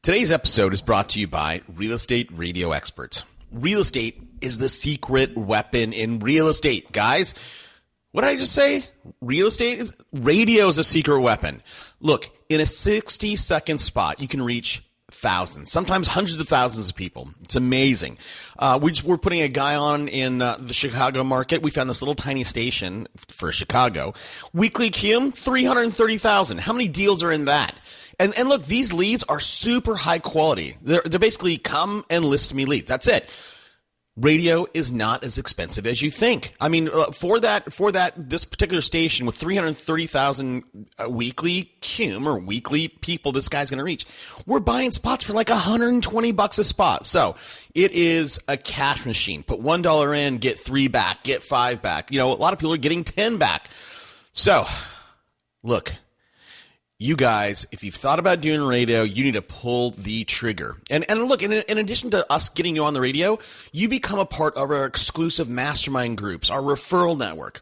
Today's episode is brought to you by Real Estate Radio Experts. Real estate is the secret weapon in real estate, guys. What did I just say? Radio is a secret weapon. Look, in a 60-second spot, you can reach thousands, sometimes hundreds of thousands of people. It's amazing. We're putting a guy on in the Chicago market. We found this little tiny station for Chicago. Weekly cum, 330,000. How many deals are in that? And look, these leads are super high quality. They're basically come and list me leads. That's it. Radio is not as expensive as you think. I mean, for this particular station with 330,000 weekly cum or weekly people this guy's going to reach, we're buying spots for like $120 a spot. So it is a cash machine. Put $1 in, get 3 back, get 5 back. You know, a lot of people are getting 10 back. So look, you guys, if you've thought about doing radio, you need to pull the trigger. And look, in addition to us getting you on the radio, you become a part of our exclusive mastermind groups, our referral network.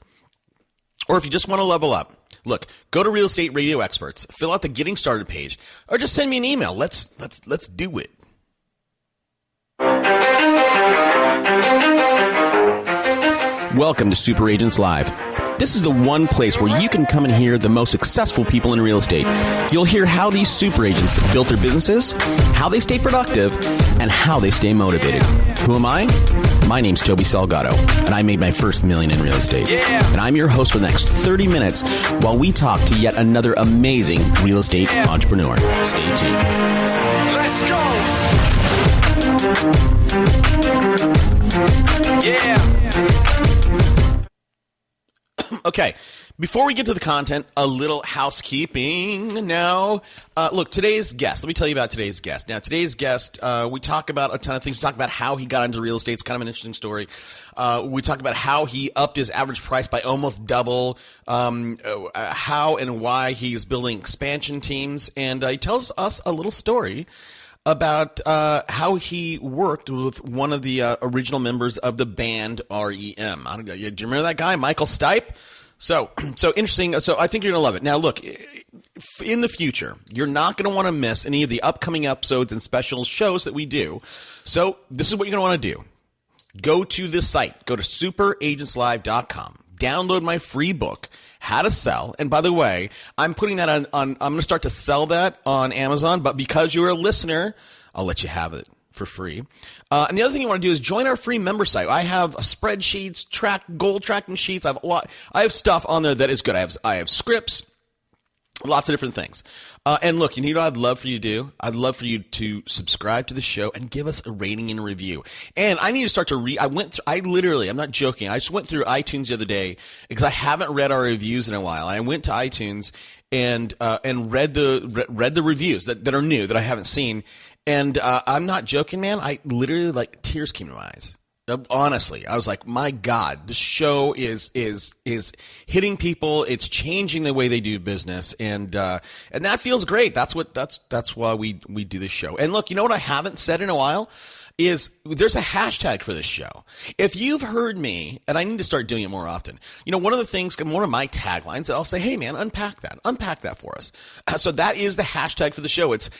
Or if you just want to level up, look, go to Real Estate Radio Experts, fill out the Getting Started page, or just send me an email. Let's do it. Welcome to Super Agents Live. This is the one place where you can come and hear the most successful people in real estate. You'll hear how these super agents built their businesses, how they stay productive, and how they stay motivated. Who am I? My name's Toby Salgado, and I made my first million in real estate. And I'm your host for the next 30 minutes while we talk to yet another amazing real estate entrepreneur. Stay tuned. Let's go! Yeah! Okay, before we get to the content, a little housekeeping now. Look, today's guest, let me tell you about today's guest. Now, today's guest, we talk about a ton of things. We talk about how he got into real estate. It's kind of an interesting story. We talk about how he upped his average price by almost double, how and why he's building expansion teams, and he tells us a little story about how he worked with one of the original members of the band REM. I don't know, do you remember that guy, Michael Stipe? So interesting. So I think you're going to love it. Now, look, in the future, you're not going to want to miss any of the upcoming episodes and special shows that we do. So this is what you're going to want to do. Go to this site. Go to superagentslive.com. Download my free book, How to Sell. And by the way, I'm putting that on I'm going to start to sell that on Amazon, but because you're a listener, I'll let you have it for free. And the other thing you want to do is join our free member site. I have spreadsheets, goal tracking sheets. I have stuff on there that is good. I have scripts, lots of different things. And look, you know what I'd love for you to do? I'd love for you to subscribe to the show and give us a rating and a review. And I need to start to I'm not joking. I just went through iTunes the other day because I haven't read our reviews in a while. I went to iTunes and read the reviews that are new that I haven't seen. And I'm not joking, man. I literally, like, tears came to my eyes. Honestly, I was like, my God, the show is hitting people. It's changing the way they do business, and that feels great. That's why we do this show. And look, you know what I haven't said in a while is there's a hashtag for this show. If you've heard me, and I need to start doing it more often, you know, one of my taglines, I'll say, hey man, unpack that for us. So that is the hashtag for the show. It's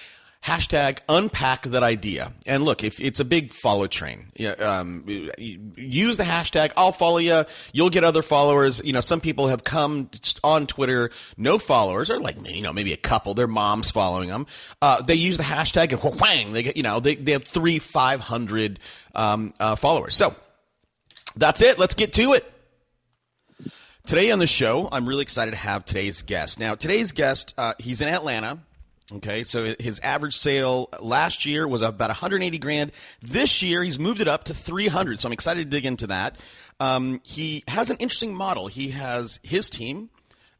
hashtag unpack that idea. And look, if it's a big follow train, use the hashtag. I'll follow you. You'll get other followers. You know, some people have come on Twitter, no followers, or like, you know, maybe a couple, their mom's following them. They use the hashtag and whang, they get, you know, they have 500 followers. So that's it. Let's get to it. Today on the show, I'm really excited to have today's guest. Now, today's guest, he's in Atlanta. Okay, so his average sale last year was about 180 grand. This year, he's moved it up to 300. So I'm excited to dig into that. He has an interesting model. He has his team,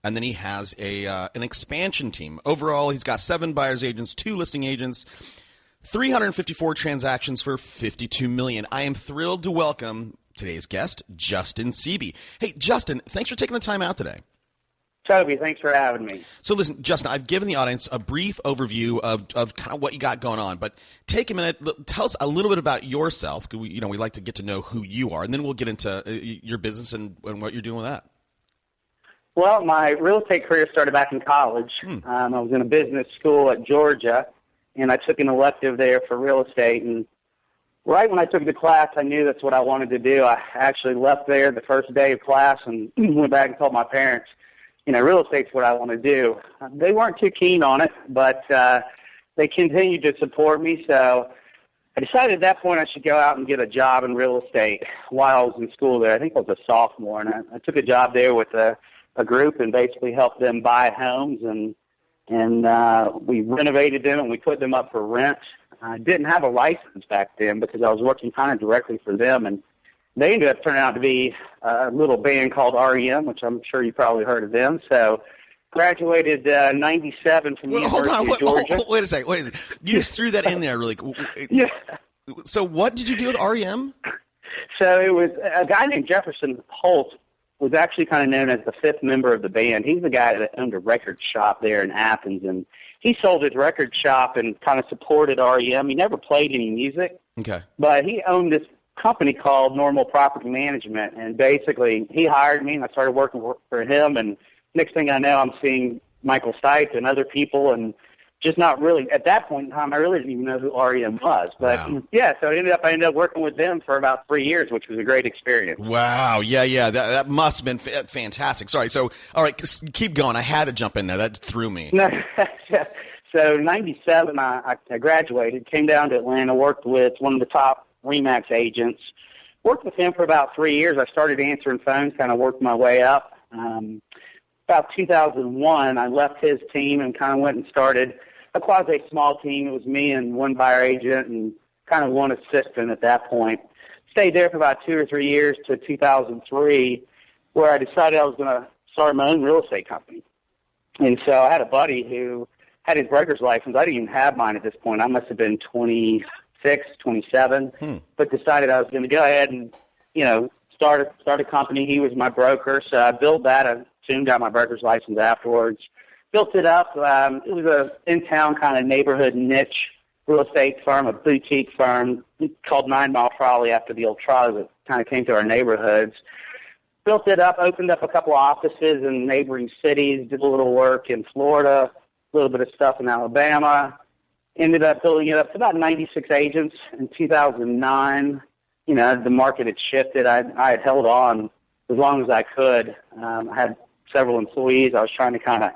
and then he has an expansion team. Overall, he's got 7 buyers agents, 2 listing agents, 354 transactions for $52 million. I am thrilled to welcome today's guest, Justin Seeby. Hey, Justin, thanks for taking the time out today. Toby, thanks for having me. So listen, Justin, I've given the audience a brief overview of kind of what you got going on, but take a minute, tell us a little bit about yourself. We like to get to know who you are, and then we'll get into your business and what you're doing with that. Well, my real estate career started back in college. I was in a business school at Georgia, and I took an elective there for real estate. And right when I took the class, I knew that's what I wanted to do. I actually left there the first day of class and went back and told my parents, real estate's what I want to do. They weren't too keen on it, but they continued to support me. So I decided at that point I should go out and get a job in real estate while I was in school there. I think I was a sophomore, and I took a job there with a group and basically helped them buy homes, and we renovated them and we put them up for rent. I didn't have a license back then because I was working kind of directly for them, and they ended up turning out to be a little band called REM, which I'm sure you probably heard of them. So graduated 97 from the University of Georgia. Wait a second. You just threw that in there really quick. Yeah. So what did you do with REM? So it was a guy named Jefferson Holt was actually kind of known as the fifth member of the band. He's the guy that owned a record shop there in Athens, and he sold his record shop and kind of supported REM. He never played any music, Okay. but he owned this company called Normal Property Management, and basically he hired me, and I started working for him, and next thing I know, I'm seeing Michael Stipe and other people, and just not really, at that point in time, I really didn't even know who REM was. But, yeah, so I ended up working with them for about 3 years, which was a great experience. Wow. Yeah. That must have been fantastic. Sorry. So, all right, keep going. I had to jump in there. That threw me. So, 97, I graduated, came down to Atlanta, worked with one of the top RE/MAX agents, worked with him for about 3 years. I started answering phones, kind of worked my way up. About 2001, I left his team and kind of went and started a quasi-small team. It was me and one buyer agent and kind of one assistant at that point. Stayed there for about 2 or 3 years to 2003, where I decided I was going to start my own real estate company. And so I had a buddy who had his broker's license. I didn't even have mine at this point. I must have been 26, 27, but decided I was going to go ahead and, start a company. He was my broker, so I built that. I soon got my broker's license afterwards. Built it up. It was a in-town kind of neighborhood niche real estate firm, a boutique firm called 9 Mile Trolley after the old trolley that kind of came to our neighborhoods. Built it up, opened up a couple offices in neighboring cities, did a little work in Florida, a little bit of stuff in Alabama. Ended up building it up to about 96 agents in 2009. The market had shifted. I had held on as long as I could. I had several employees. I was trying to kind of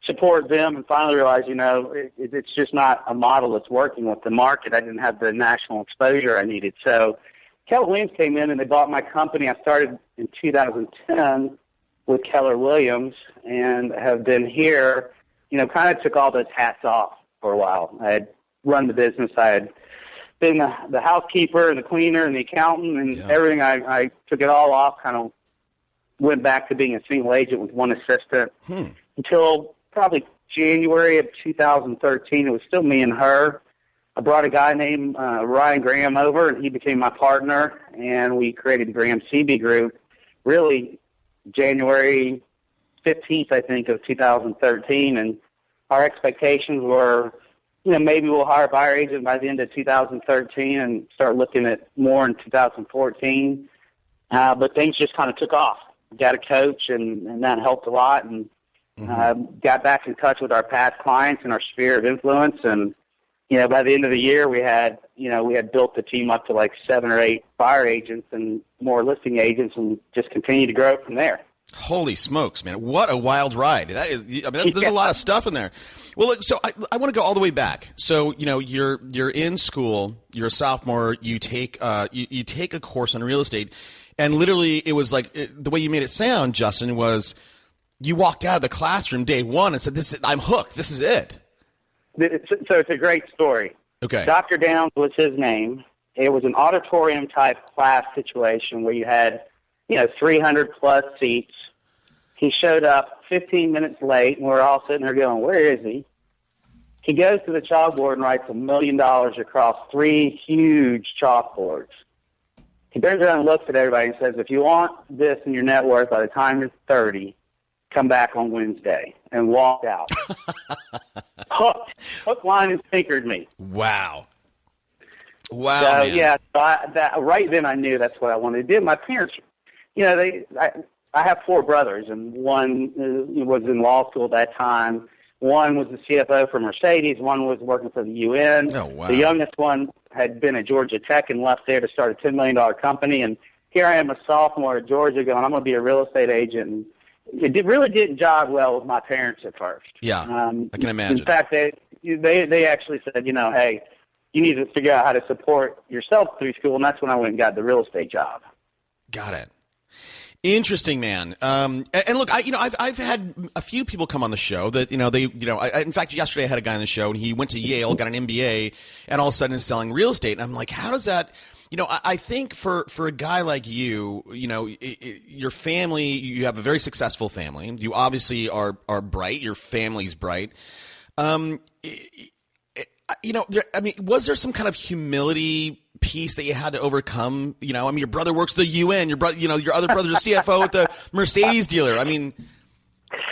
support them and finally realized, it's just not a model that's working with the market. I didn't have the national exposure I needed. So Keller Williams came in and they bought my company. I started in 2010 with Keller Williams and have been here, kind of took all those hats off for a while. I had run the business. I had been the housekeeper and the cleaner and the accountant and everything. I took it all off, kind of went back to being a single agent with one assistant until probably January of 2013. It was still me and her. I brought a guy named Ryan Graham over, and he became my partner, and we created the Graham Seeby Group really January 15th, I think, of 2013. And our expectations were, maybe we'll hire a buyer agent by the end of 2013 and start looking at more in 2014. But things just kind of took off. Got a coach, and that helped a lot, and got back in touch with our past clients and our sphere of influence. And, by the end of the year, we had built the team up to like 7 or 8 buyer agents and more listing agents, and just continued to grow from there. Holy smokes, man. What a wild ride. That is, there's a lot of stuff in there. Well, look, so I want to go all the way back. So, you're in school, you're a sophomore, you take you take a course on real estate, and literally it was like the way you made it sound, Justin, was you walked out of the classroom day one and said, I'm hooked. This is it. So it's a great story. Okay. Dr. Downs was his name. It was an auditorium-type class situation where you had 300-plus seats. He showed up 15 minutes late, and we're all sitting there going, where is he? He goes to the chalkboard and writes $1 million across 3 huge chalkboards. He turns around and looks at everybody and says, if you want this in your net worth by the time you're 30, come back on Wednesday, and walked out. Hook, line, and sinkered me. Wow. So, man. yeah, right then I knew that's what I wanted to do. My parents, I have 4 brothers, and one was in law school at that time, One was the CFO for Mercedes. One was working for the UN. Oh, wow. The youngest one had been at Georgia Tech and left there to start a $10 million company. And here I am, a sophomore at Georgia, going, I'm going to be a real estate agent. And really didn't jive well with my parents at first. Yeah, I can imagine. In fact, they actually said, hey, you need to figure out how to support yourself through school. And that's when I went and got the real estate job. Got it. Interesting, man. And look, I've had a few people come on the show that, in fact, yesterday I had a guy on the show and he went to Yale, got an MBA, and all of a sudden is selling real estate. And I'm like, how does that, I think for a guy like you, your family, you have a very successful family. You obviously are bright. Your family's bright. Was there some kind of humility piece that you had to overcome? Your brother works at the UN. Your other brother's a CFO at the Mercedes dealer.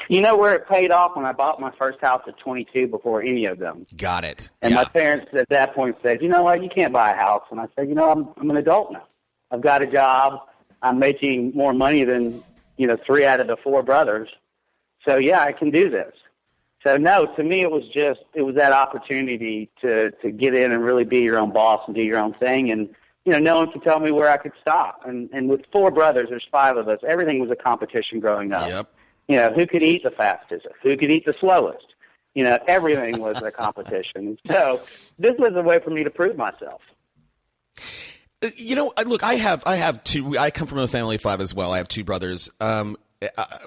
Where it paid off when I bought my first house at 22 before any of them. Got it. And my parents at that point said, you know what, you can't buy a house. And I said, I'm an adult now. I've got a job. I'm making more money than, 3 out of the 4 brothers. So, yeah, I can do this. So, no, to me it was that opportunity to get in and really be your own boss and do your own thing. And, no one could tell me where I could stop. And with 4 brothers, there's 5 of us, everything was a competition growing up. Yep. Who could eat the fastest? Who could eat the slowest? Everything was a competition. So this was a way for me to prove myself. Look, I have 2. I come from a family of 5 as well. I have 2 brothers.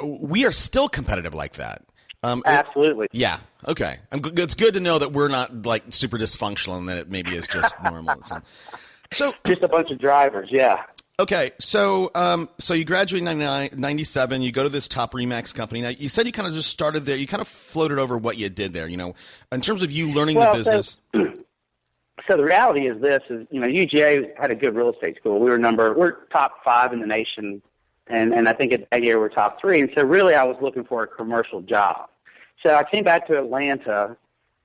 We are still competitive like that. Absolutely. Yeah. Okay. It's good to know that we're not like super dysfunctional and that it maybe is just normal. So just a bunch of drivers. Yeah. Okay, so you graduate in 97, you go to this top RE/MAX company. Now, you said you kind of just started there. You kind of floated over what you did there, in terms of you learning the business. So the reality is this, UGA had a good real estate school. We're top 5 in the nation, and I think at that year we're top 3. And so really I was looking for a commercial job. So I came back to Atlanta,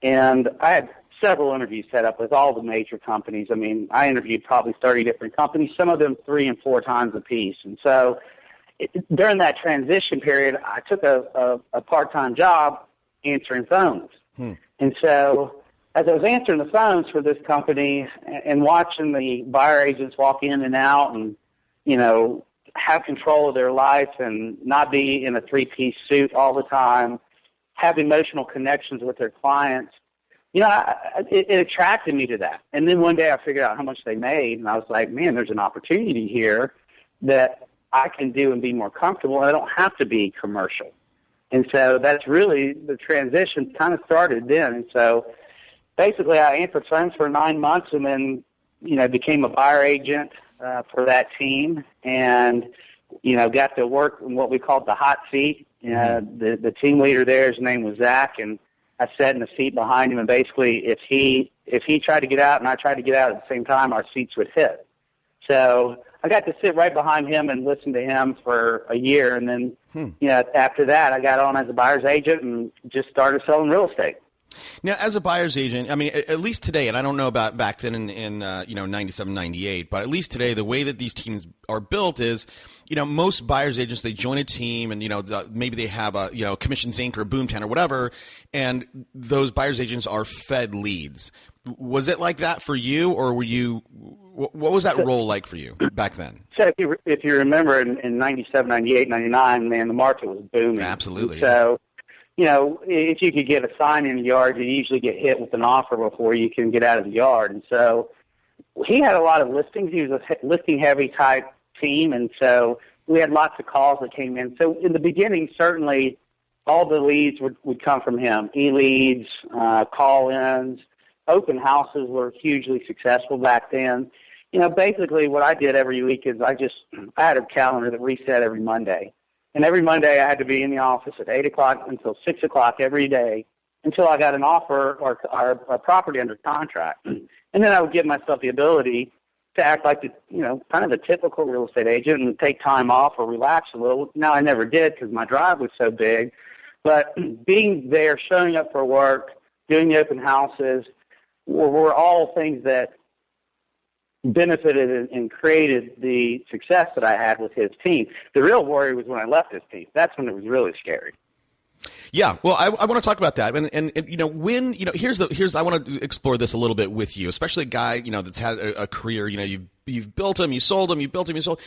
and I had several interviews set up with all the major companies. I interviewed probably 30 different companies, some of them 3 and 4 times a piece. And so during that transition period, I took a part-time job answering phones. And so as I was answering the phones for this company and watching the buyer agents walk in and out and, have control of their life and not be in a 3-piece suit all the time, have emotional connections with their clients, it attracted me to that. And then one day I figured out how much they made, and I was like, man, there's an opportunity here that I can do and be more comfortable, and I don't have to be commercial. And so that's really the transition kind of started then. And so basically I answered phones for 9 months and then, became a buyer agent for that team and, got to work in what we called the hot seat. The team leader there, his name was Zach, and I sat in the seat behind him, and basically if he tried to get out and I tried to get out at the same time, our seats would hit. So I got to sit right behind him and listen to him for a year, and then after that I got on as a buyer's agent and just started selling real estate. Now, as a buyer's agent, at least today, and I don't know about back then in 97, 98, but at least today, the way that these teams are built is, most buyer's agents, they join a team and, maybe they have a, Commissions Inc. or Boomtown or whatever, and those buyer's agents are fed leads. Was it like that for you, or what was that role like for you back then? So if you remember in 97, 98, 99, man, the market was booming. Absolutely. So, if you could get a sign in the yard, you usually get hit with an offer before you can get out of the yard. And so he had a lot of listings. He was a listing-heavy type team, and so we had lots of calls that came in. So in the beginning, certainly all the leads would come from him, e-leads, call-ins. Open houses were hugely successful back then. Basically what I did every week is I had a calendar that reset every Monday. And every Monday I had to be in the office at 8 o'clock until 6 o'clock every day until I got an offer or a property under contract. And then I would give myself the ability to act like kind of the typical real estate agent and take time off or relax a little. Now, I never did because my drive was so big. But being there, showing up for work, doing the open houses were all things that benefited and created the success that I had with his team. The real worry was when I left his team. That's when it was really scary. Yeah, well, I want to talk about that, and when here's I want to explore this a little bit with you, especially a guy that's had a career. You've built him, you sold him, you built him, you sold.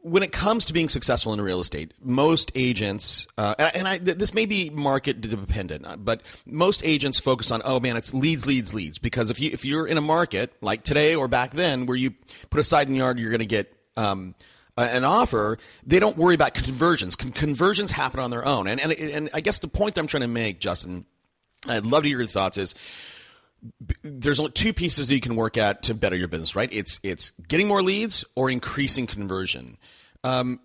When it comes to being successful in real estate, most agents, this may be market dependent, but most agents focus on, oh man, it's leads, leads, leads, because if you're in a market like today or back then where you put a side in the yard, you're going to get an offer, they don't worry about conversions. Conversions happen on their own. And I guess the point I'm trying to make, Justin, I'd love to hear your thoughts, is there's only two pieces that you can work at to better your business, right? It's getting more leads or increasing conversion.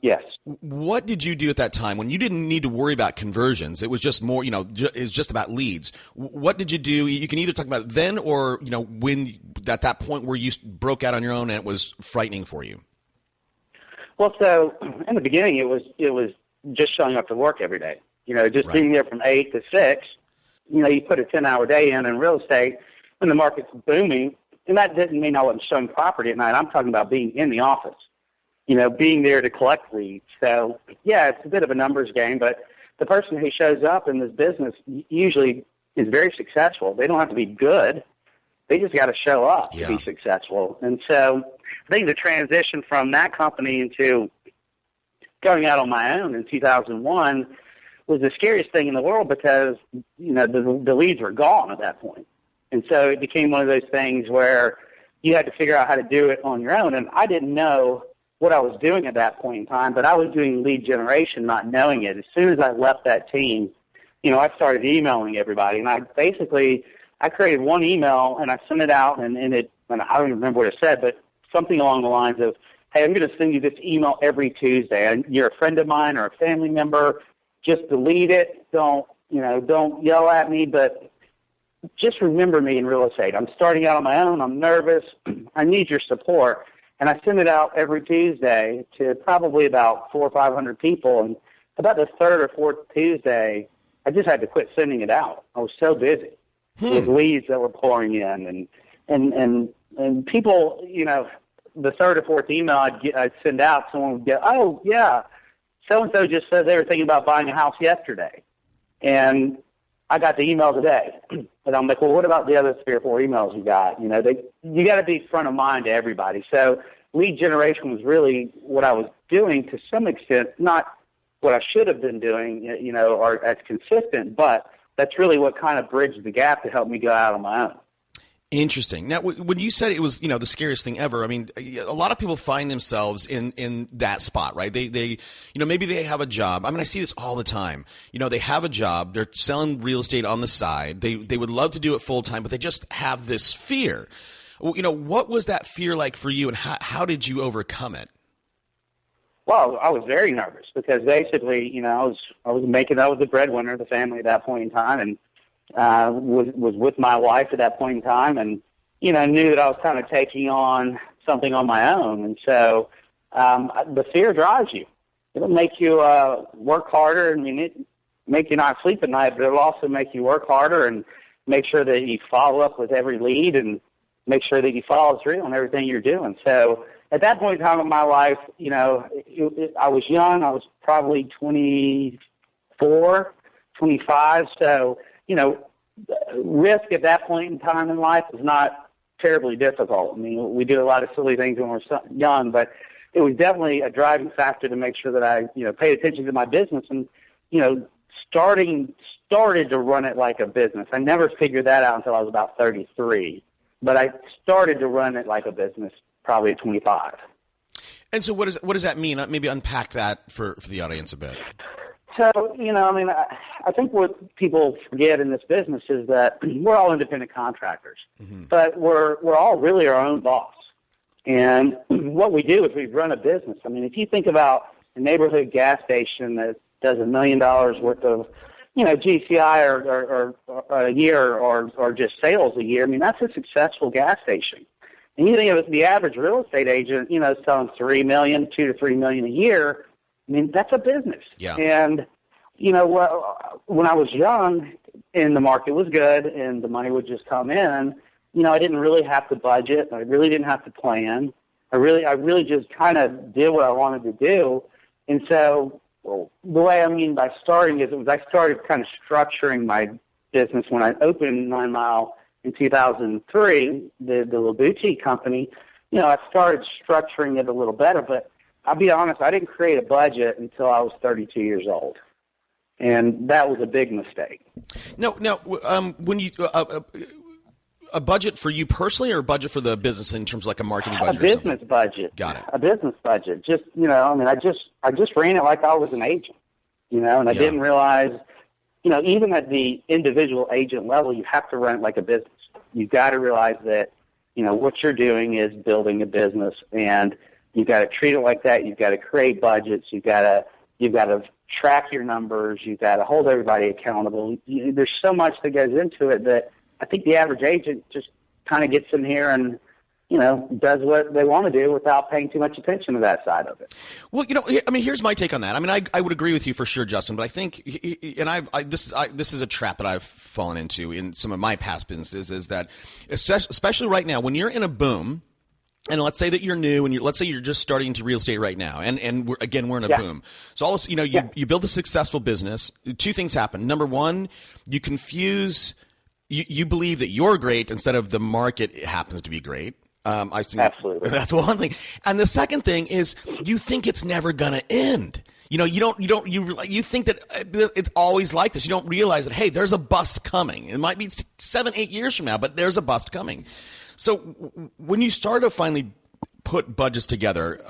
Yes. What did you do at that time when you didn't need to worry about conversions? It was just more, it's just about leads. What did you do? You can either talk about then or, when at that point where you broke out on your own and it was frightening for you. Well, so in the beginning, it was just showing up to work every day. Just Right. being there from 8 to 6. You put a 10-hour day in real estate when the market's booming, and that didn't mean I wasn't showing property at night. I'm talking about being in the office, being there to collect leads. So, yeah, it's a bit of a numbers game, but the person who shows up in this business usually is very successful. They don't have to be good. They just got to show up to be successful. And so I think the transition from that company into going out on my own in 2001 was the scariest thing in the world because, the leads were gone at that point. And so it became one of those things where you had to figure out how to do it on your own. And I didn't know what I was doing at that point in time, but I was doing lead generation, not knowing it. As soon as I left that team, I started emailing everybody. And I created one email and I sent it out and I don't even remember what it said, but something along the lines of, hey, I'm going to send you this email every Tuesday. And you're a friend of mine or a family member. Just delete it. Don't yell at me, but just remember me in real estate. I'm starting out on my own. I'm nervous. I need your support. And I send it out every Tuesday to probably about 400 or 500 people. And about the third or fourth Tuesday, I just had to quit sending it out. I was so busy with leads that were pouring in, and people, the third or fourth email I'd send out, someone would get, oh yeah, so and so just said they were thinking about buying a house yesterday, and I got the email today. And I'm like, well, what about the other 3 or 4 emails you got? You got to be front of mind to everybody. So lead generation was really what I was doing to some extent, not what I should have been doing, or as consistent, but that's really what kind of bridged the gap to help me go out on my own. Interesting. Now, when you said it was, the scariest thing ever, I mean, a lot of people find themselves in that spot, right? They maybe they have a job. I mean, I see this all the time. They have a job. They're selling real estate on the side. They would love to do it full time, but they just have this fear. What was that fear like for you, and how did you overcome it? Well, I was very nervous because basically, I was the breadwinner of the family at that point in time, and was with my wife at that point in time, and knew that I was kind of taking on something on my own. And so the fear drives you. It'll make you work harder. I mean, it make you not sleep at night, but it'll also make you work harder and make sure that you follow up with every lead and make sure that you follow through on everything you're doing. So at that point in time in my life, I was young. I was probably 24, 25. So, risk at that point in time in life was not terribly difficult. I mean, we do a lot of silly things when we're young, but it was definitely a driving factor to make sure that I, paid attention to my business and, started to run it like a business. I never figured that out until I was about 33, but I started to run it like a business probably at 25. And so what does that mean? Maybe unpack that for the audience a bit. So, I think what people forget in this business is that we're all independent contractors, but we're all really our own boss. And what we do is we run a business. I mean, if you think about a neighborhood gas station that does $1 million worth of, GCI or a year or just sales a year, I mean, that's a successful gas station. And you think of the average real estate agent, selling $2 to $3 million a year. I mean, that's a business. Yeah. And, when I was young and the market was good and the money would just come in, I didn't really have to budget. I really didn't have to plan. I really just kind of did what I wanted to do. And so Well, the way I mean by starting is I started kind of structuring my business when I opened 9 Mile in 2003, the little boutique company. I started structuring it a little better, but I'll be honest, I didn't create a budget until I was 32 years old. And that was a big mistake. No. When you a budget for you personally, or a budget for the business in terms of like a marketing budget? A business budget. Got it. A business budget. Just I just ran it like I was an agent. And I didn't realize, even at the individual agent level, you have to run it like a business. You've got to realize that, what you're doing is building a business, and you've got to treat it like that. You've got to create budgets. You've got to track your numbers. You've got to hold everybody accountable. There's so much that goes into it that I think the average agent just kind of gets in here and, does what they want to do without paying too much attention to that side of it. Well, here's my take on that. I would agree with you for sure, Justin, but I think, and this is a trap that I've fallen into in some of my past businesses, is that especially right now, when you're in a boom, and let's say that you're new, and let's say you're just starting into real estate right now, and we're in a boom. So all this, you build a successful business. Two things happen. Number one, you confuse. You believe that you're great instead of the market happens to be great. Absolutely. That's one thing. And the second thing is you think it's never going to end. You think that it's always like this. You don't realize that, hey, there's a bust coming. It might be 7-8 years from now, but there's a bust coming. So when you start to finally put budgets together,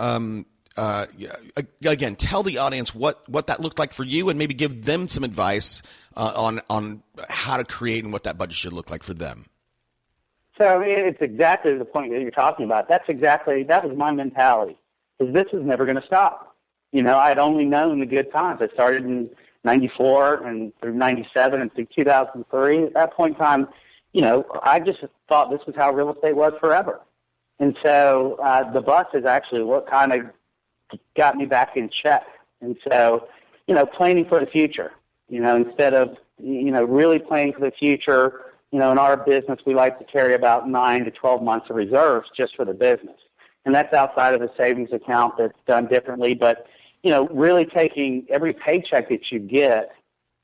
again, tell the audience what that looked like for you, and maybe give them some advice on how to create and what that budget should look like for them. So it's exactly the point that you're talking about. That was my mentality, is this is never going to stop. I'd only known the good times. I started in 94 and through 97 and through 2003. At that point in time, I just thought this was how real estate was forever. And so the bus is actually what kind of got me back in check. And so, planning for the future, instead of, really planning for the future. In our business, we like to carry about 9 to 12 months of reserves just for the business. And that's outside of a savings account that's done differently. But, really taking every paycheck that you get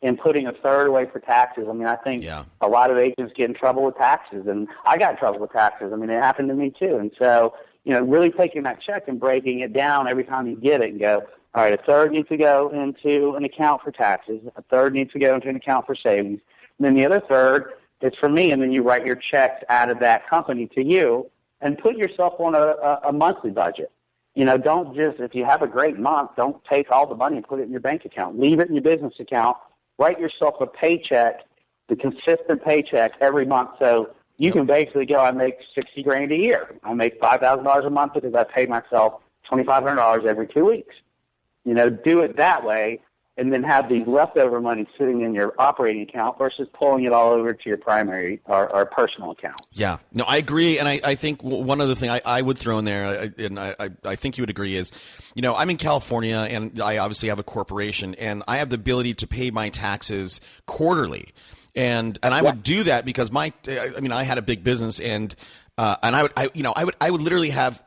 and putting a third away for taxes. I think a lot of agents get in trouble with taxes, and I got in trouble with taxes. It happened to me too. And so, really taking that check and breaking it down every time you get it and go, all right, a third needs to go into an account for taxes, a third needs to go into an account for savings, and then the other third is for me, and then you write your checks out of that company to you and put yourself on a monthly budget. Don't just, if you have a great month, don't take all the money and put it in your bank account. Leave it in your business account. Write yourself a paycheck, the consistent paycheck every month, so you can basically go, I make $60,000 a year. I make $5,000 a month because I pay myself $2,500 every 2 weeks. Do it that way, and then have the leftover money sitting in your operating account versus pulling it all over to your primary or personal account. Yeah, no, I agree. And I think one other thing I would throw in there, and I think you would agree, is, I'm in California, and I obviously have a corporation, and I have the ability to pay my taxes quarterly. And I would do that because I had a big business, and I would literally have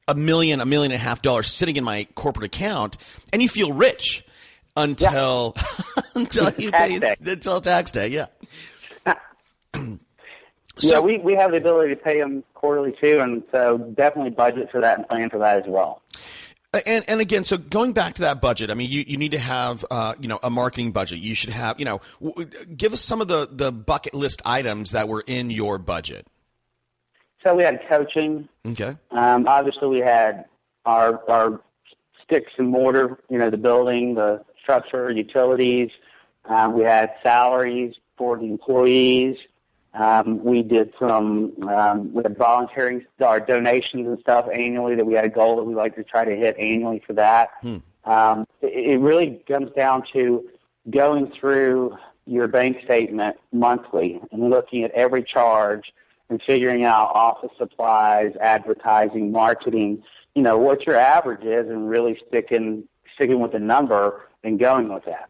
$1 million, $1.5 million sitting in my corporate account, and you feel rich until you pay until tax day. Yeah. So we have the ability to pay them quarterly too, and so definitely budget for that and plan for that as well. And again, so going back to that budget, you need to have a marketing budget. You should have give us some of the bucket list items that were in your budget. So we had coaching. Okay. Obviously, we had our sticks and mortar. The building, the structure, utilities. We had salaries for the employees. We did we had volunteering, our donations and stuff annually that we had a goal that we like to try to hit annually for that. It really comes down to going through your bank statement monthly and looking at every charge and figuring out office supplies, advertising, marketing, what your average is, and really sticking with the number and going with that.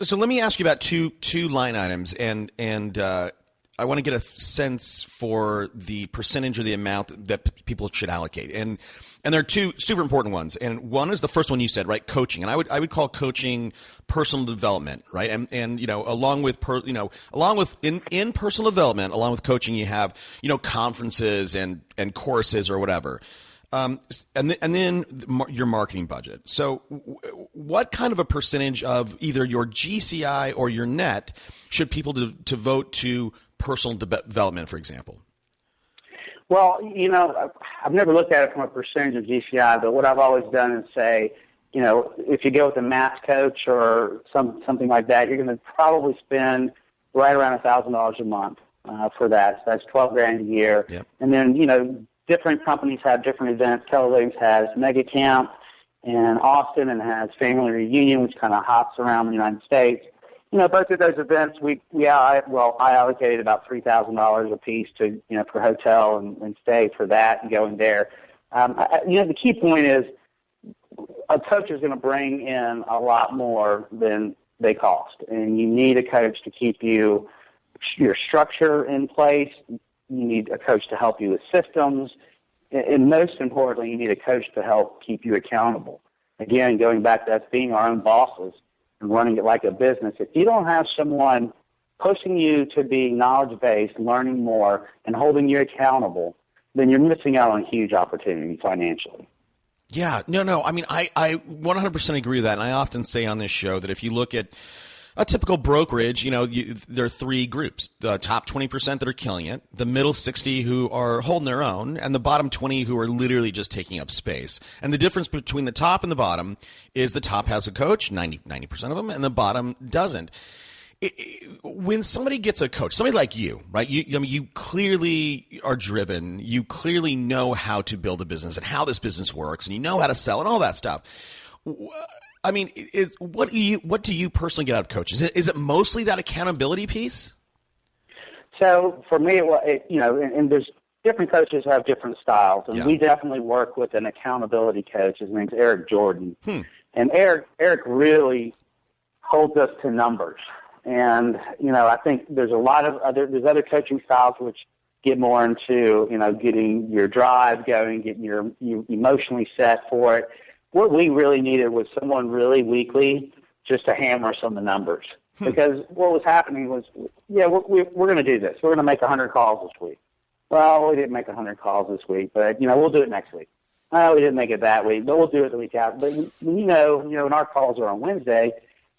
So let me ask you about two line items, and want to get a sense for the percentage or the amount that people should allocate. And there are two super important ones. And one is the first one you said, right? Coaching. And I would call coaching personal development, right? And along with in personal development, along with coaching, you have, conferences and courses or whatever. And then your marketing budget. So what kind of a percentage of either your GCI or your net should people to vote to personal development, for example? Well, I've never looked at it from a percentage of GCI, but what I've always done is say, if you go with a math coach or something like that, you're going to probably spend right around $1,000 a month for that. So that's $12,000 a year. Yep. And then, different companies have different events. Keller Williams has Mega Camp in Austin and has Family Reunion, which kind of hops around the United States. Both of those events, I allocated about $3,000 a piece to, for hotel and stay for that and going there. The key point is a coach is going to bring in a lot more than they cost, and you need a coach to keep your structure in place. You need a coach to help you with systems. And most importantly, you need a coach to help keep you accountable. Again, going back to us being our own bosses and running it like a business, if you don't have someone pushing you to be knowledge-based, learning more, and holding you accountable, then you're missing out on a huge opportunity financially. Yeah, no. I mean, I 100% agree with that. And I often say on this show that if you look at a typical brokerage, there are three groups: the top 20% that are killing it, the middle 60 who are holding their own, and the bottom 20 who are literally just taking up space. And the difference between the top and the bottom is the top has a coach, 90% of them, and the bottom doesn't. When somebody gets a coach, somebody like you, right? You clearly are driven. You clearly know how to build a business and how this business works, and you know how to sell and all that stuff. I mean, what do you personally get out of coaches? Is it mostly that accountability piece? So for me, and there's different coaches have different styles, and we definitely work with an accountability coach. His name's Eric Jordan, and Eric really holds us to numbers. And I think there's a lot of other coaching styles which get more into getting your drive going, getting you emotionally set for it. What we really needed was someone really weekly just to hammer some of the numbers. Because what was happening was, we're going to do this. We're going to make 100 calls this week. Well, we didn't make 100 calls this week, but, we'll do it next week. Oh, we didn't make it that week, but we'll do it the week after. But, when our calls are on Wednesday,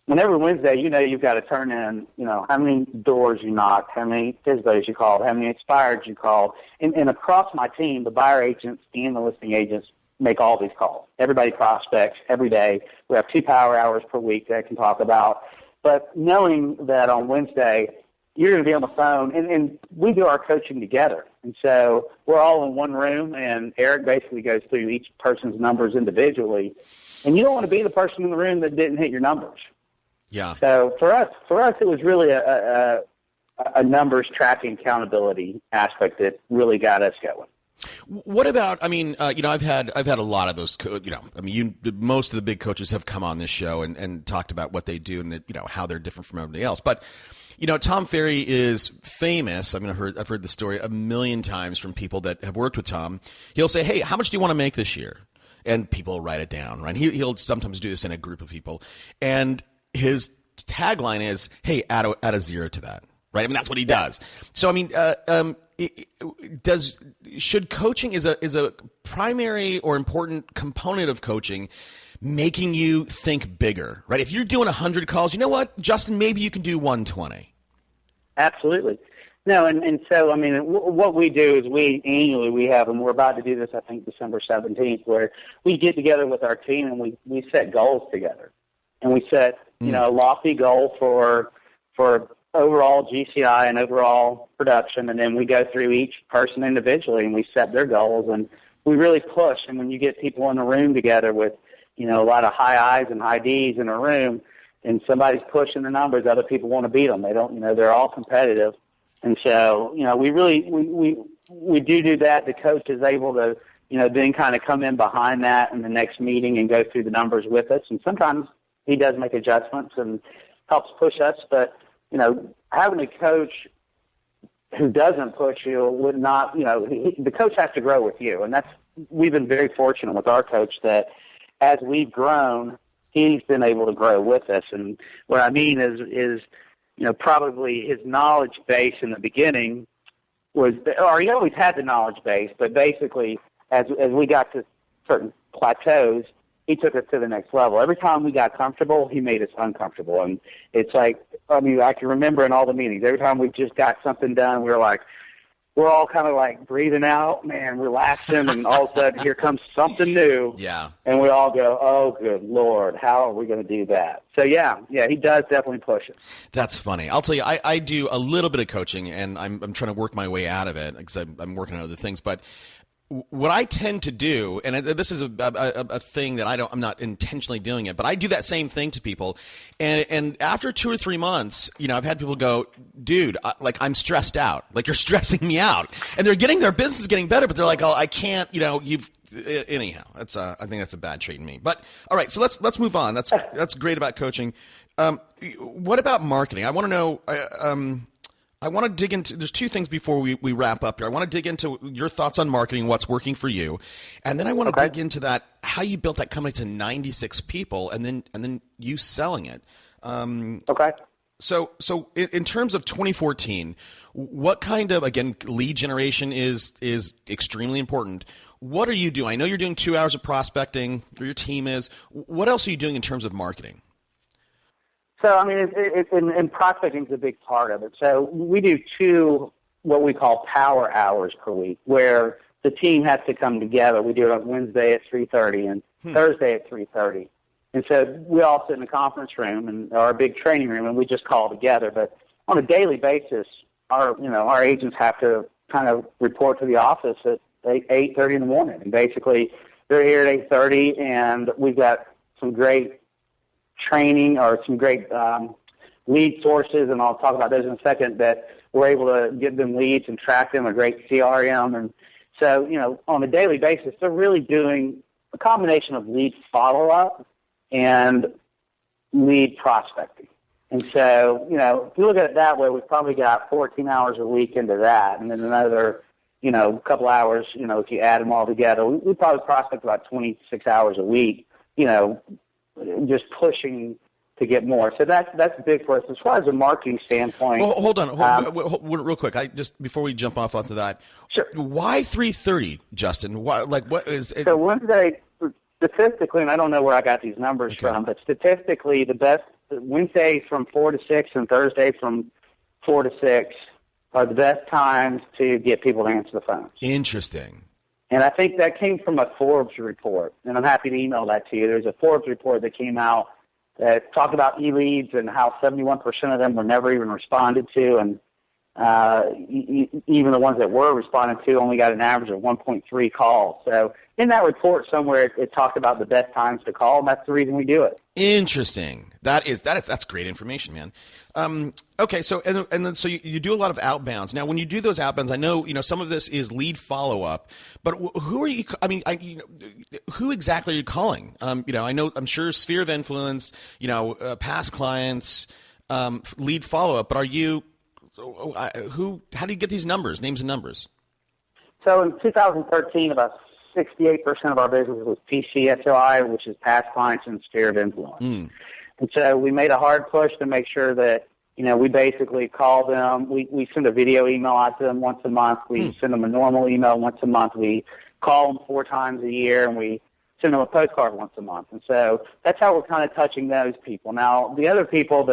and every Wednesday, you've got to turn in, how many doors you knocked, how many FISBOs you called, how many expireds you called. And across my team, the buyer agents and the listing agents make all these calls. Everybody prospects every day. We have 2 power hours per week that I can talk about. But knowing that on Wednesday, you're going to be on the phone, and we do our coaching together. And so we're all in one room, and Eric basically goes through each person's numbers individually. And you don't want to be the person in the room that didn't hit your numbers. Yeah. So for us, it was really a numbers tracking accountability aspect that really got us going. What about? I mean, I've had a lot of those. Most of the big coaches have come on this show and talked about what they do and how they're different from everybody else. But Tom Ferry is famous. I mean, I've heard the story a million times from people that have worked with Tom. He'll say, "Hey, how much do you want to make this year?" And people write it down. Right? He'll sometimes do this in a group of people, and his tagline is, "Hey, add a zero to that." Right? I mean, that's what he does. So, I mean, should coaching is a primary or important component of coaching making you think bigger, right? If you're doing 100 calls, you know what, Justin, maybe you can do 120. Absolutely. No, and so, I mean, what we do is we have, and we're about to do this, I think, December 17th, where we get together with our team and we set goals together. And we set, a lofty goal for overall GCI and overall production, and then we go through each person individually and we set their goals, and we really push. And when you get people in a room together with, a lot of high I's and high D's in a room, and somebody's pushing the numbers, other people want to beat them. They don't, they're all competitive. And so, we really, we do that. The coach is able to, then kind of come in behind that in the next meeting and go through the numbers with us. And sometimes he does make adjustments and helps push us, but having a coach who doesn't push you would not, the coach has to grow with you. And we've been very fortunate with our coach that as we've grown, he's been able to grow with us. And what I mean is probably his knowledge base in the beginning he always had the knowledge base, but basically as we got to certain plateaus, he took us to the next level. Every time we got comfortable, he made us uncomfortable. And it's like, I can remember in all the meetings, every time we just got something done, we're all kind of like breathing out, man, relaxing, and all of a sudden here comes something new. Yeah. And we all go, oh, good Lord, how are we going to do that? So, yeah, he does definitely push it. That's funny. I'll tell you, I do a little bit of coaching, and I'm trying to work my way out of it because I'm working on other things. But what I tend to do, and this is a thing that I'm not intentionally doing it, but I do that same thing to people. And after 2 or 3 months, I've had people go, dude, I'm stressed out. Like, you're stressing me out. And their business is getting better, but they're like, oh, I can't, anyhow, I think that's a bad trait in me. But all right, so let's move on. That's great about coaching. What about marketing? I want to know, I want to dig into, there's 2 things before we wrap up here. I want to dig into your thoughts on marketing, what's working for you. And then I want to dig into that, how you built that company to 96 people and then you selling it. Okay. So in terms of 2014, what kind of, again, lead generation is extremely important. What are you doing? I know you're doing 2 hours of prospecting, or your team is. What else are you doing in terms of marketing? So, and prospecting is a big part of it. So we do 2 what we call power hours per week, where the team has to come together. We do it on Wednesday at 3:30 and Thursday at 3:30. And so we all sit in a conference room and our big training room, and we just call together. But on a daily basis, our agents have to kind of report to the office at 8:30 in the morning. And basically, they're here at 8:30, and we've got some great training or some great lead sources, and I'll talk about those in a second, that we're able to give them leads and track them, a great CRM. And so, on a daily basis, they're really doing a combination of lead follow-up and lead prospecting. And so, if you look at it that way, we've probably got 14 hours a week into that, and then another, couple hours, if you add them all together, we probably prospect about 26 hours a week, just pushing to get more. So that's big for us. As far as a marketing standpoint. Well, hold on, real quick. Before we jump off onto that. Sure. Why 3:30, Justin? Why? What is it? So Wednesday, statistically, and I don't know where I got these numbers from, but statistically, the best Wednesdays from 4 to 6 and Thursday from 4 to 6 are the best times to get people to answer the phone. Interesting. And I think that came from a Forbes report, and I'm happy to email that to you. There's a Forbes report that came out that talked about e-leads and how 71% of them were never even responded to, and even the ones that were responded to only got an average of 1.3 calls. So in that report somewhere, it talked about the best times to call, and that's the reason we do it. Interesting. That's great information, man. Okay, so and then so you do a lot of outbounds. Now, when you do those outbounds, I know some of this is lead follow up, but who are you? Who exactly are you calling? I know I'm sure sphere of influence, past clients, lead follow up, but are you? Who? How do you get these numbers, names and numbers? So in 2013, about 68% of our business was PCSOI, which is past clients and sphere of influence. And so we made a hard push to make sure that, we basically call them. We send a video email out to them once a month. We send them a normal email once a month. We call them 4 times a year, and we send them a postcard once a month. And so that's how we're kind of touching those people. Now, the other people,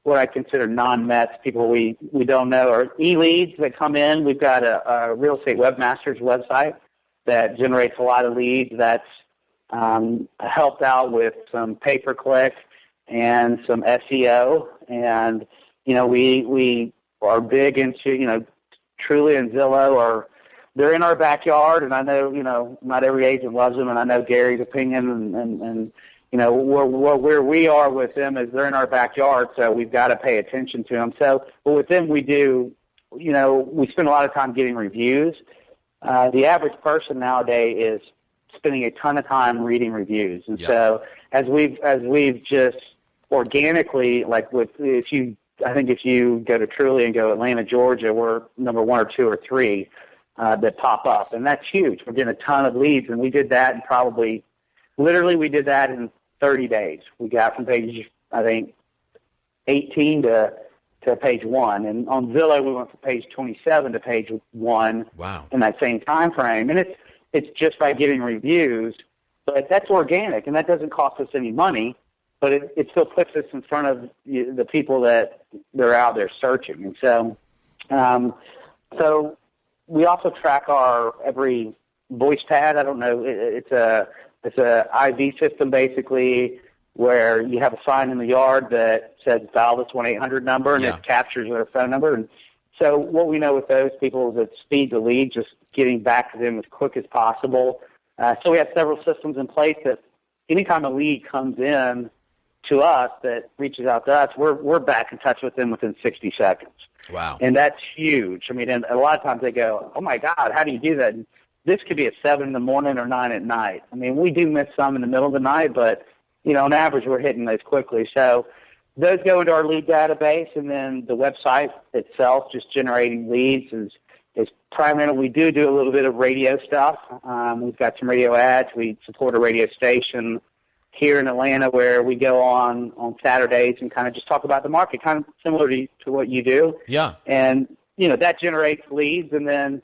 what I consider non-Mets, people we don't know, are e-leads that come in. We've got a real estate webmasters website that generates a lot of leads. That's helped out with some pay-per-click and some SEO. And, we are big into, Trulia and Zillow they're in our backyard, and I know, not every agent loves them, and I know Gary's opinion and where we are with them is they're in our backyard, so we've got to pay attention to them. So, but with them, we do, we spend a lot of time getting reviews. The average person nowadays is spending a ton of time reading reviews. And so as we've just organically, if you I think if you go to Truly and go Atlanta, Georgia, we're number 1 or 2 or 3 that pop up, and that's huge. We're getting a ton of leads, and we did that in we did that in 30 days. We got from page, I think, 18 to page 1, and on Zillow we went from page 27 to page 1. Wow. In that same time frame, and it's just by getting reviews, but that's organic, and that doesn't cost us any money. But it still puts us in front of the people that they're out there searching. And so we also track our every voice pad. I don't know. It's a IV system basically where you have a sign in the yard that says dial this 1-800 number, and it captures their phone number. And so what we know with those people is that speed to lead, just getting back to them as quick as possible. So we have several systems in place that anytime a lead comes in to us that reaches out to us, we're back in touch with them within 60 seconds. Wow. And that's huge. I mean, and a lot of times they go, oh, my God, how do you do that? And this could be at 7 in the morning or 9 at night. I mean, we do miss some in the middle of the night, but, on average, we're hitting those quickly. So those go into our lead database, and then the website itself, just generating leads, is primarily. We do a little bit of radio stuff. We've got some radio ads. We support a radio station here in Atlanta where we go on Saturdays and kind of just talk about the market, kind of similar to what you do. Yeah. And, that generates leads. And then,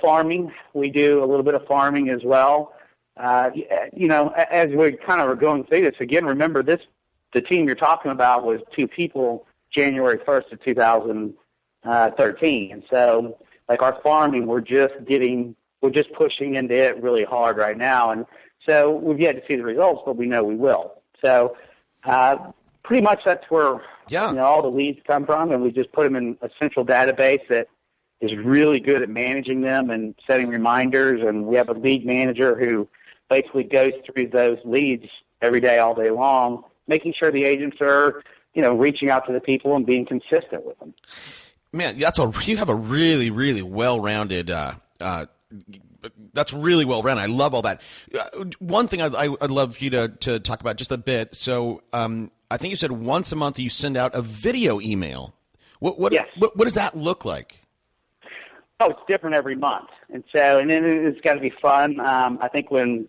farming, we do a little bit of farming as well. As we kind of are going through this, again, remember the team you're talking about was 2 people January 1st of 2013. And so, like our farming, we're just pushing into it really hard right now. And so we've yet to see the results, but we know we will. So pretty much that's where all the leads come from, and we just put them in a central database that is really good at managing them and setting reminders. And we have a lead manager who basically goes through those leads every day, all day long, making sure the agents are, reaching out to the people and being consistent with them. Man, you have a really, really well-rounded that's really well run. I love all that. One thing I'd love you to talk about just a bit. So I think you said once a month you send out a video email. What does that look like? Oh, it's different every month. And then it's got to be fun. I think when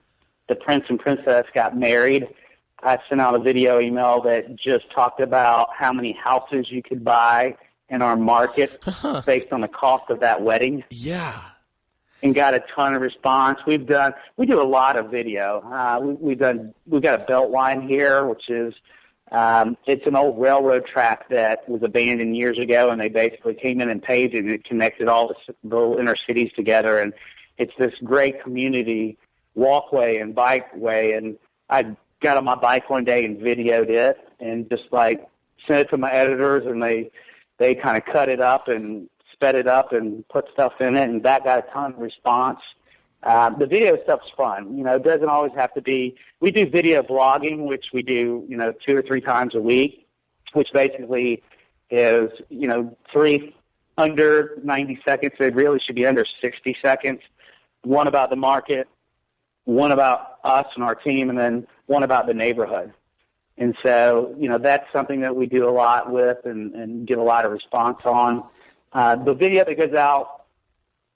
the prince and princess got married, I sent out a video email that just talked about how many houses you could buy in our market based on the cost of that wedding. Yeah. And got a ton of response. We do a lot of video. We've got a belt line here, which is it's an old railroad track that was abandoned years ago, and they basically came in and paved it, and it connected all the little inner cities together. And it's this great community walkway and bikeway. And I got on my bike one day and videoed it, and just like sent it to my editors, and they kind of cut it up and sped it up and put stuff in it, and that got a ton of response. The video stuff's fun. It doesn't always have to be. We do video blogging, which we do, 2 or 3 times a week, which basically is, 3 under 90 seconds. It really should be under 60 seconds. One about the market, one about us and our team, and then one about the neighborhood. And so, that's something that we do a lot with and get a lot of response on. The video that goes out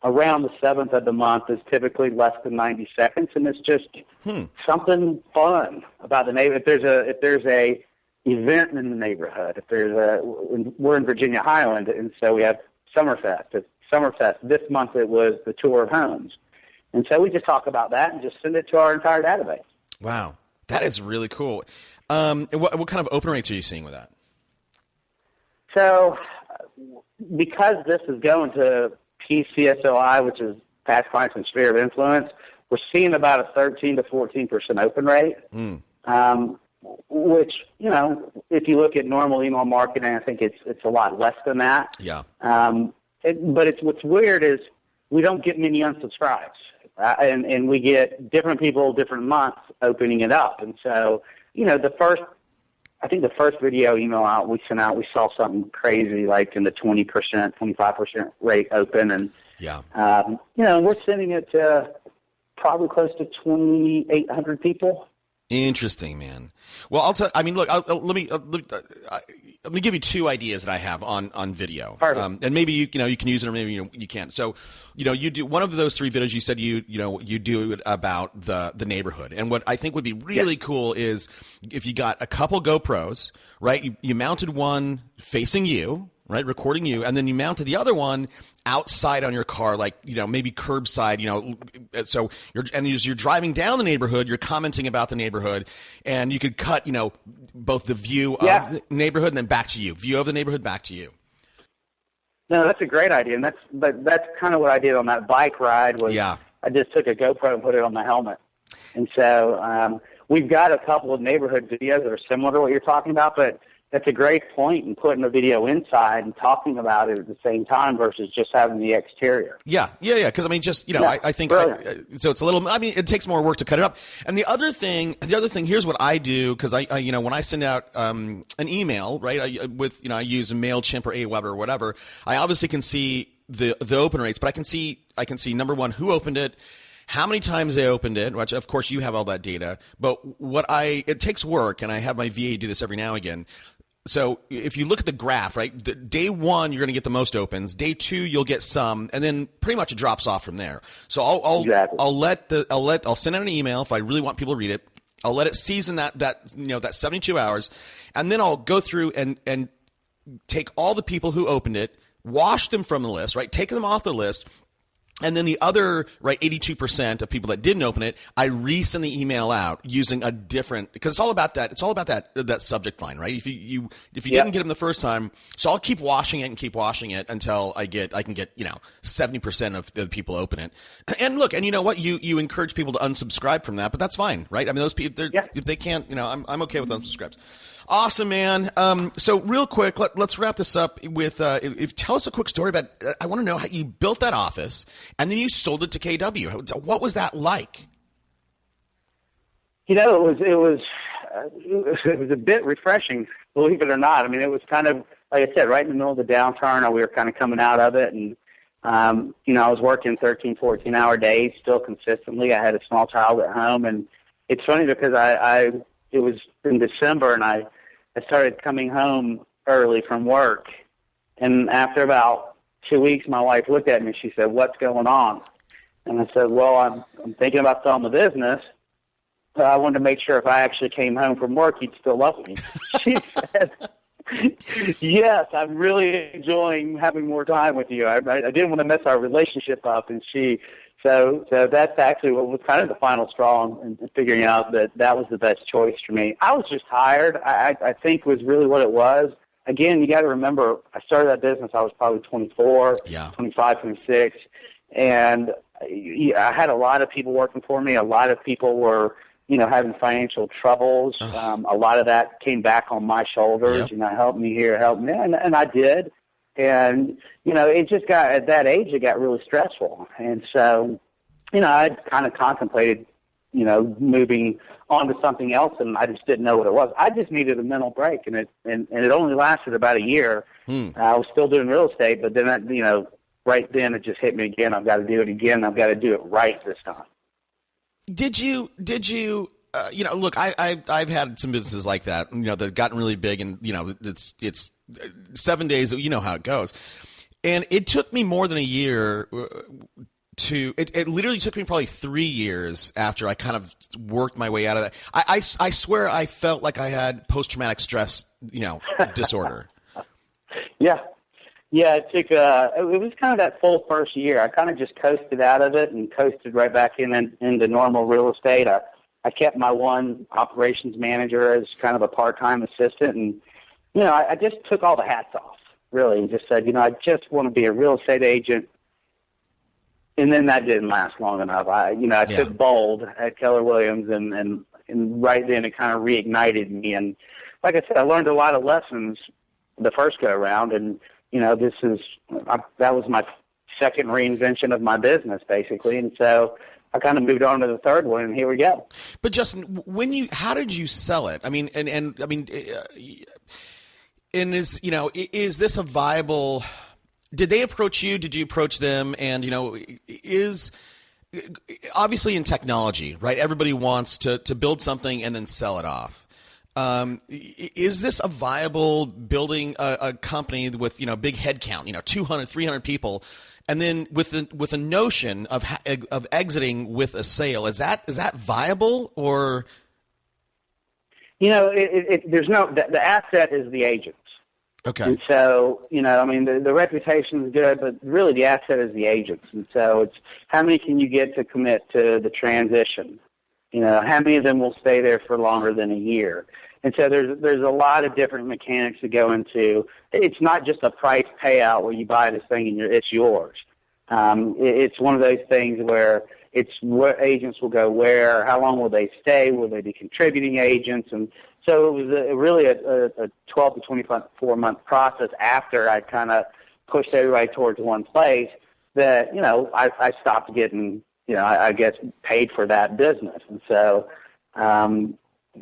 around the 7th of the month is typically less than 90 seconds, and it's just something fun about the neighborhood. If there's a event in the neighborhood, we're in Virginia Highland, and so we have Summerfest. At Summerfest this month, it was the tour of homes, and so we just talk about that and just send it to our entire database. Wow, that is really cool. And what kind of open rates are you seeing with that? So, because this is going to PCSOI, which is past clients and sphere of influence, we're seeing about a 13 to 14% open rate, which, if you look at normal email marketing, I think it's a lot less than that. Yeah. But what's weird is we don't get many unsubscribes, and we get different people, different months opening it up. And so, the first video email we sent out, we saw something crazy like in the 20%, 25% rate open. And, we're sending it to probably close to 2,800 people Interesting, man. Well, I mean, look, let me give you two ideas that I have on video. And maybe you can use it, or maybe you can't. So, you do one of those three videos. You said you do it about the neighborhood. And what I think would be really cool is if you got a couple GoPros, right? You mounted one facing you, right, recording you, and then you mounted the other one outside on your car, like, maybe curbside, so as you're driving down the neighborhood, you're commenting about the neighborhood, and you could cut, both the view of the neighborhood and then back to you, view of the neighborhood back to you. No, that's a great idea, and that's kind of what I did on that bike ride. I just took a GoPro and put it on my helmet, and so we've got a couple of neighborhood videos that are similar to what you're talking about, but that's a great point in putting a video inside and talking about it at the same time versus just having the exterior. Yeah. Because I mean, I think so. It's a little. I mean, it takes more work to cut it up. And the other thing, here's what I do, because I when I send out an email, right, I use a MailChimp or Aweber or whatever. I obviously can see the open rates, but I can see number one, who opened it, how many times they opened it, which of course you have all that data. But it takes work, and I have my VA do this every now and again. So if you look at the graph, right, day one, you're going to get the most opens. Day two, you'll get some, and then pretty much it drops off from there. So I'll send out an email if I really want people to read it. I'll let it season that 72 hours, and then I'll go through and take all the people who opened it, wash them from the list, right, take them off the list. And then the other, 82% of people that didn't open it, I resend the email out using a different, because it's all about that. It's all about that subject line, right? If you didn't get them the first time, so I'll keep washing it until I can get 70% of the people open it. And look, and you know what? You encourage people to unsubscribe from that, but that's fine, right? I mean, those people, if they can't, I'm okay with unsubscribes. Awesome, man. So real quick, let's wrap this up with tell us a quick story about. I want to know how you built that office and then you sold it to KW. What was that like? It was a bit refreshing, believe it or not. I mean, it was kind of, like I said, right in the middle of the downturn. We were kind of coming out of it, and I was working 13, 14-hour days still consistently. I had a small child at home, and it's funny because it was in December, and I started coming home early from work, and after about 2 weeks, my wife looked at me and she said, "What's going on?" And I said, "Well, I'm thinking about selling the business, but I wanted to make sure if I actually came home from work, you'd still love me." She said, "Yes, I'm really enjoying having more time with you. I didn't want to mess our relationship up." And so that's actually what was kind of the final straw in figuring out that was the best choice for me. I was just tired, I think was really what it was. Again, you got to remember, I started that business, I was probably 24, 25, 26, and I had a lot of people working for me. A lot of people were, having financial troubles. A lot of that came back on my shoulders. Yep. Help me here, help me, and I did. And, it just got, at that age, it got really stressful. And so, I kind of contemplated, moving on to something else, and I just didn't know what it was. I just needed a mental break, and it only lasted about a year. I was still doing real estate, but then, right then it just hit me again. I've got to do it again. I've got to do it right this time. Did you look, I've had some businesses like that, that gotten really big, and, it's 7 days, you know how it goes. And it took me more than a year it literally took me probably 3 years after I kind of worked my way out of that. I swear I felt like I had post-traumatic stress, disorder. Yeah, it took, it was kind of that full first year. I kind of just coasted out of it and coasted right back into normal real estate. I kept my one operations manager as kind of a part-time assistant, and, I just took all the hats off, really, and just said, I just want to be a real estate agent. And then that didn't last long enough. I took bold at Keller Williams, and right then it kind of reignited me. And like I said, I learned a lot of lessons the first go around, and that was my second reinvention of my business, basically. And so I kind of moved on to the third one, and here we go. But Justin, how did you sell it? I mean, is this a viable? Did they approach you? Did you approach them? And obviously in technology, right? Everybody wants to build something and then sell it off. Is this a viable building a company with, big head count, 200, 300 people, and then with a notion of exiting with a sale? Is that viable, or? There's the asset is the agents. Okay. And so, the reputation is good, but really the asset is the agents. And so it's how many can you get to commit to the transition? How many of them will stay there for longer than a year? And so there's a lot of different mechanics that go into. It's not just a price payout where you buy this thing and it's yours. It's one of those things where it's what agents will go where, how long will they stay, will they be contributing agents, and so it was really a 12 to 24-month process after I kind of pushed everybody towards one place that I stopped getting I guess paid for that business, and so.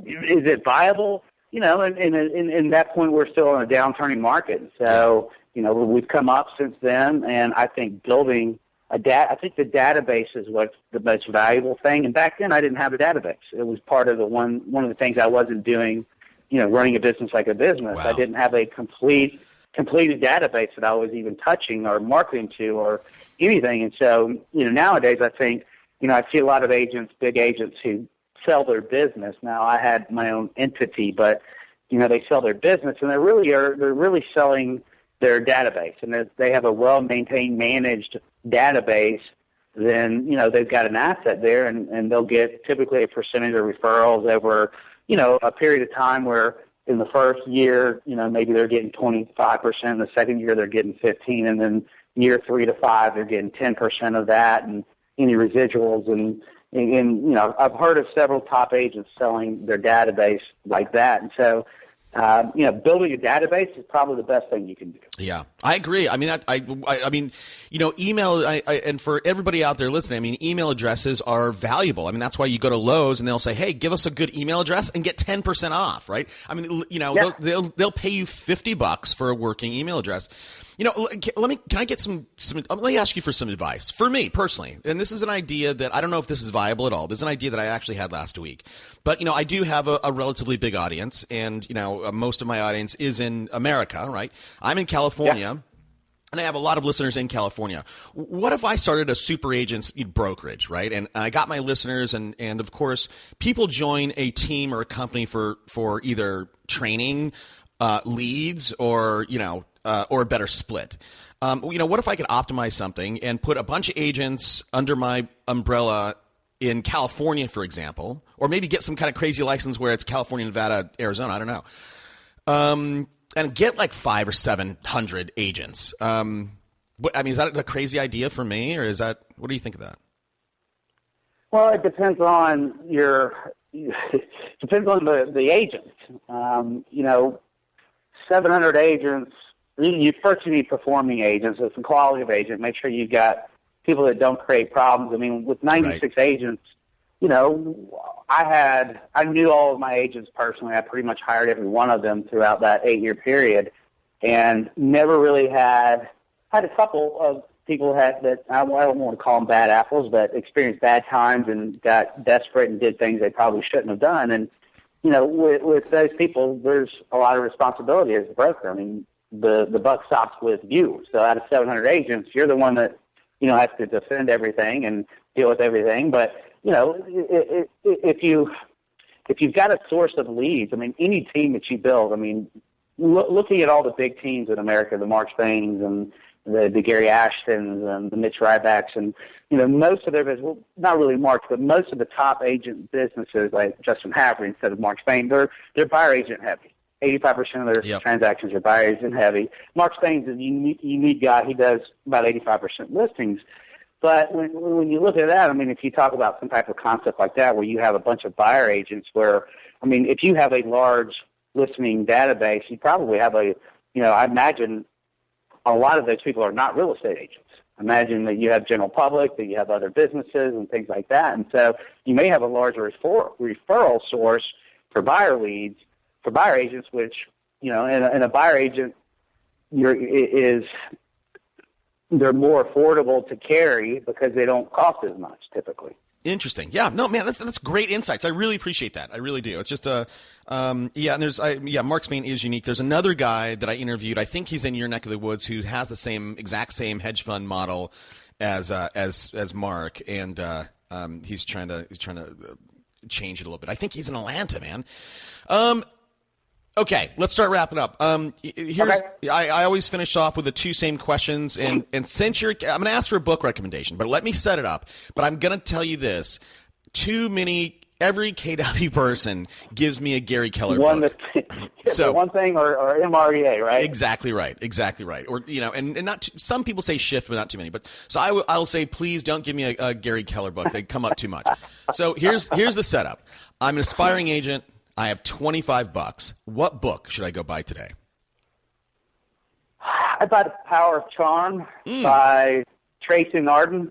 Is it viable? In that point, we're still in a downturning market. So, we've come up since then, and I think building I think the database is what's the most valuable thing. And back then, I didn't have a database. It was part of one of the things I wasn't doing, running a business like a business. Wow. I didn't have a completed database that I was even touching or marketing to or anything. And so, nowadays, I think, I see a lot of agents, big agents who sell their business. Now I had my own entity, but they sell their business, and they're really selling their database. And if they have a well-maintained, managed database, then they've got an asset there, and they'll get typically a percentage of referrals over a period of time where in the first year maybe they're getting 25%, the second year they're getting 15%, and then year 3 to 5 they're getting 10% of that, and any residuals and I've heard of several top agents selling their database like that. And so, building a database is probably the best thing you can do. Yeah, I agree. I mean, email, and for everybody out there listening, email addresses are valuable. That's why you go to Lowe's and they'll say, hey, give us a good email address and get 10% off, right? Yeah. They'll pay you $50 for a working email address. Let me ask you for some advice for me personally. And this is an idea that I don't know if this is viable at all. This is an idea that I actually had last week, but I do have a relatively big audience, and most of my audience is in America, right? I'm in California. Yeah. And I have a lot of listeners in California. What if I started a super agents brokerage, right? And I got my listeners, and of course, people join a team or a company for either training, leads, or a better split. What if I could optimize something and put a bunch of agents under my umbrella in California, for example, or maybe get some kind of crazy license where it's California, Nevada, Arizona, I don't know, and get like 500 or 700 agents. Is that a crazy idea for me, or what do you think of that? Well, it depends on the agent. 700 agents. You first need performing agents. It's the quality of agent. Make sure you've got people that don't create problems. With 96 agents, I knew all of my agents personally. I pretty much hired every one of them throughout that 8-year period, and never really had a couple of people that I don't want to call them bad apples, but experienced bad times and got desperate and did things they probably shouldn't have done. And with those people, there's a lot of responsibility as a broker. The buck stops with you. So out of 700 agents, you're the one that has to defend everything and deal with everything. But if you've got a source of leads, any team that you build, looking at all the big teams in America, the Mark Spains and the Gary Ashtons and the Mitch Rybacks, and most of their business, well, not really Mark, but most of the top agent businesses like Justin Havery instead of Mark Spain, they're buyer agent heavy. 85% of their transactions are buyer agent heavy. Mark Spain's a unique guy. He does about 85% listings. But when you look at that, if you talk about some type of concept like that where you have a bunch of buyer agents where, if you have a large listening database, you probably have I imagine a lot of those people are not real estate agents. Imagine that you have general public, that you have other businesses and things like that. And so you may have a large referral source for buyer leads, for buyer agents, which, and a buyer agent they're more affordable to carry because they don't cost as much typically. Interesting. Yeah. No, man, that's great insights. I really appreciate that. I really do. It's just and there's Mark Spain is unique. There's another guy that I interviewed. I think he's in your neck of the woods who has the exact same hedge fund model as Mark, and he's trying to change it a little bit. I think he's in Atlanta, man. Okay, let's start wrapping up. I always finish off with the two same questions, and since I'm going to ask for a book recommendation, but let me set it up. But I'm going to tell you this: every KW person gives me a Gary Keller book. So one thing or MREA, right? Exactly right. Or and not some people say shift, but not too many. But so I'll say, please don't give me a Gary Keller book. They come up too much. So here's the setup. I'm an aspiring agent. I have $25. What book should I go buy today? I bought The Power of Charm by Tracy Narden.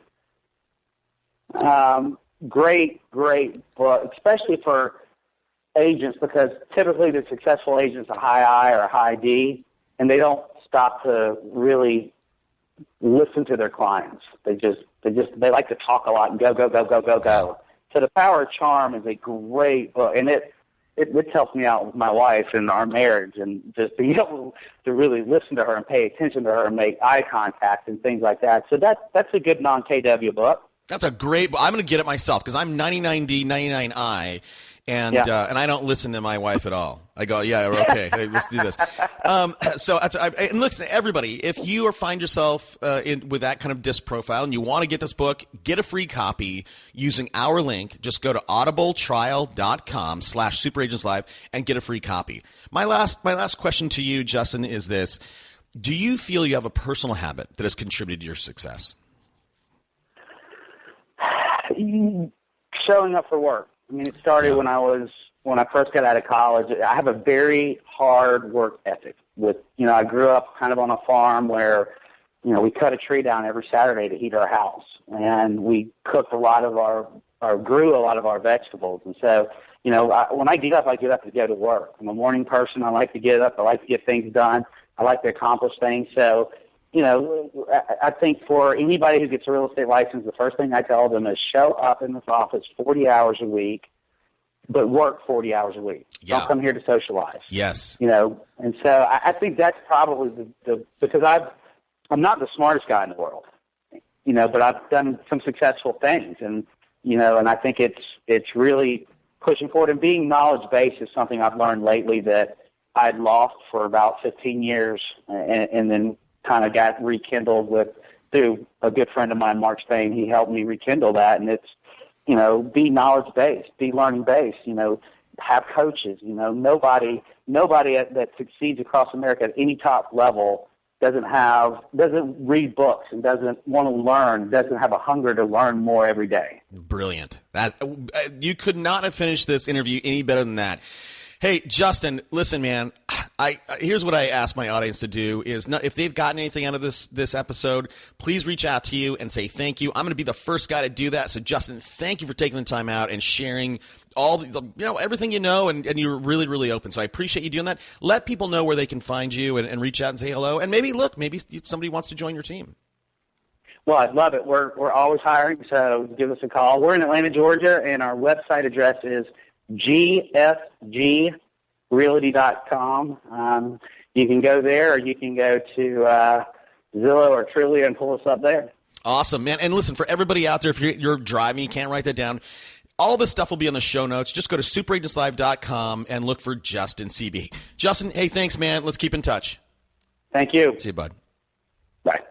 Great book, especially for agents, because typically the successful agents are high I or high D, and they don't stop to really listen to their clients. They like to talk a lot and go. So The Power of Charm is a great book, and it helps me out with my wife and our marriage, and just being able to really listen to her and pay attention to her and make eye contact and things like that. So that's a good non-KW book. That's a great book. I'm going to get it myself because I'm 99D, 99I, and I don't listen to my wife at all. I go, yeah, okay, hey, let's do this. And listen, everybody, if you find yourself with that kind of disc profile and you want to get this book, get a free copy using our link. Just go to audibletrial.com/superagentslive and get a free copy. My last question to you, Justin, is this: do you feel you have a personal habit that has contributed to your success? Showing up for work. I mean, it started when I first got out of college. I have a very hard work ethic. I grew up kind of on a farm where, we cut a tree down every Saturday to heat our house, and we cooked grew a lot of our vegetables. And so, when I get up to go to work. I'm a morning person. I like to get up. I like to get things done. I like to accomplish things. So, I think for anybody who gets a real estate license, the first thing I tell them is show up in this office 40 hours a week, but work 40 hours a week. Yeah. Don't come here to socialize. Yes. And so I think that's probably because I'm not the smartest guy in the world, but I've done some successful things, and I think it's really pushing forward, and being knowledge-based is something I've learned lately that I'd lost for about 15 years, and then kind of got rekindled through a good friend of mine, Mark Spain. He helped me rekindle that, and it's, be knowledge-based, be learning-based, have coaches. Nobody that succeeds across America at any top level doesn't read books and doesn't want to learn, doesn't have a hunger to learn more every day. Brilliant. You could not have finished this interview any better than that. Hey, Justin, listen, man, here's what I ask my audience to do is if they've gotten anything out of this episode, please reach out to you and say thank you. I'm going to be the first guy to do that. So, Justin, thank you for taking the time out and sharing all everything and you're really, really open. So I appreciate you doing that. Let people know where they can find you and reach out and say hello. And maybe somebody wants to join your team. Well, I'd love it. We're always hiring, so give us a call. We're in Atlanta, Georgia, and our website address is gsgrealty.com. You can go there, or you can go to Zillow or Trulia and pull us up there. Awesome, man. And listen, for everybody out there, if you're driving, you can't write that down, all this stuff will be on the show notes. Just go to superagentslive.com and look for Justin Seeby. Justin, hey, thanks, man. Let's keep in touch. Thank you. See you, bud. Bye.